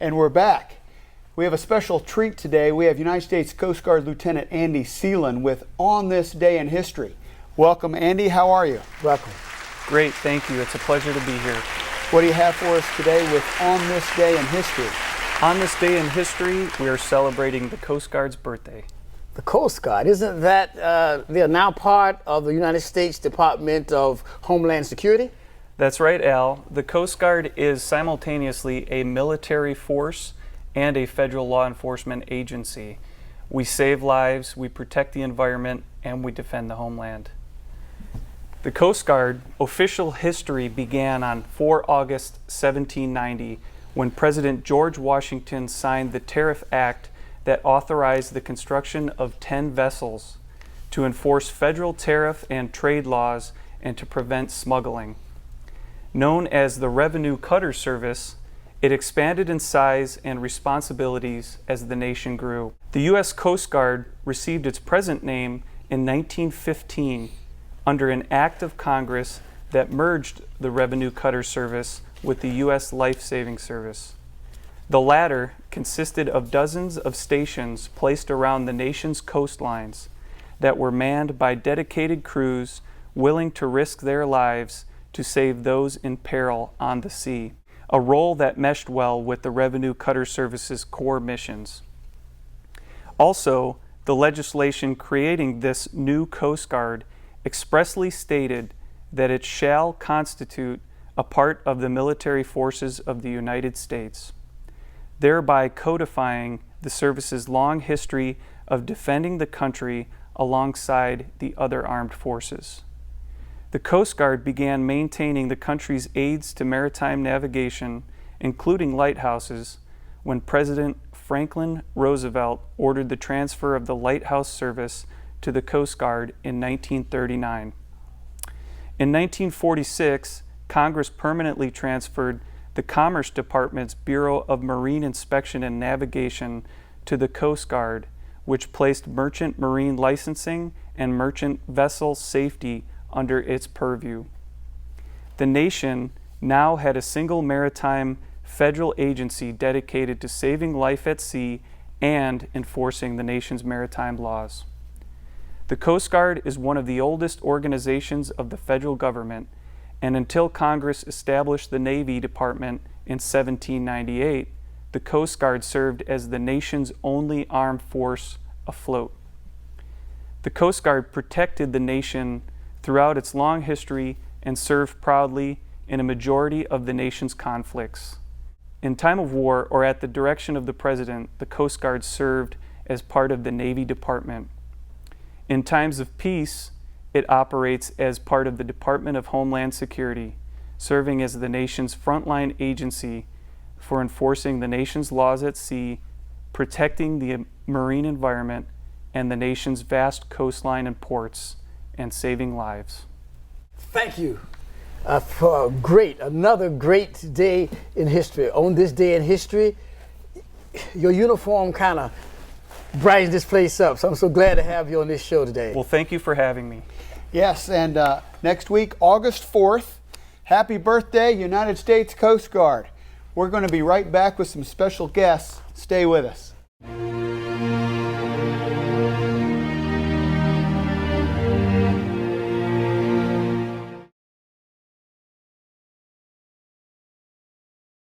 And we're back. We have a special treat today. We have United States Coast Guard Lieutenant Andy Ceelen with On This Day in History. Welcome, Andy. How are you? Welcome. Great, thank you. It's a pleasure to be here. What do you have for us today with On This Day in History? On this day in history, we are celebrating the Coast Guard's birthday. The Coast Guard, isn't that they're now part of the United States Department of Homeland Security? That's right, Al. The Coast Guard is simultaneously a military force and a federal law enforcement agency. We save lives, we protect the environment, and we defend the homeland. The Coast Guard official history began on 4 August 1790 when President George Washington signed the Tariff Act that authorized the construction of 10 vessels to enforce federal tariff and trade laws and to prevent smuggling. Known as the Revenue Cutter Service, it expanded in size and responsibilities as the nation grew. The U.S. Coast Guard received its present name in 1915 under an act of Congress that merged the Revenue Cutter Service with the U.S. Life Saving Service. The latter consisted of dozens of stations placed around the nation's coastlines that were manned by dedicated crews willing to risk their lives to save those in peril on the sea, a role that meshed well with the Revenue Cutter Service's core missions. Also, the legislation creating this new Coast Guard expressly stated that it shall constitute a part of the military forces of the United States, thereby codifying the service's long history of defending the country alongside the other armed forces. The Coast Guard began maintaining the country's aids to maritime navigation, including lighthouses, when President Franklin Roosevelt ordered the transfer of the lighthouse service to the Coast Guard in 1939. In 1946, Congress permanently transferred the Commerce Department's Bureau of Marine Inspection and Navigation to the Coast Guard, which placed merchant marine licensing and merchant vessel safety under its purview. The nation now had a single maritime federal agency dedicated to saving life at sea and enforcing the nation's maritime laws. The Coast Guard is one of the oldest organizations of the federal government, and until Congress established the Navy Department in 1798, the Coast Guard served as the nation's only armed force afloat. The Coast Guard protected the nation throughout its long history and served proudly in a majority of the nation's conflicts. In time of war or at the direction of the President, the Coast Guard served as part of the Navy Department. In times of peace, it operates as part of the Department of Homeland Security, serving as the nation's frontline agency for enforcing the nation's laws at sea, protecting the marine environment and the nation's vast coastline and ports, and saving lives. Thank you for another great day in history. On this day in history, your uniform kind of brightens this place up, so I'm so glad to have you on this show today. Well, thank you for having me. Yes, and next week, August 4th, happy birthday, United States Coast Guard. We're going to be right back with some special guests. Stay with us.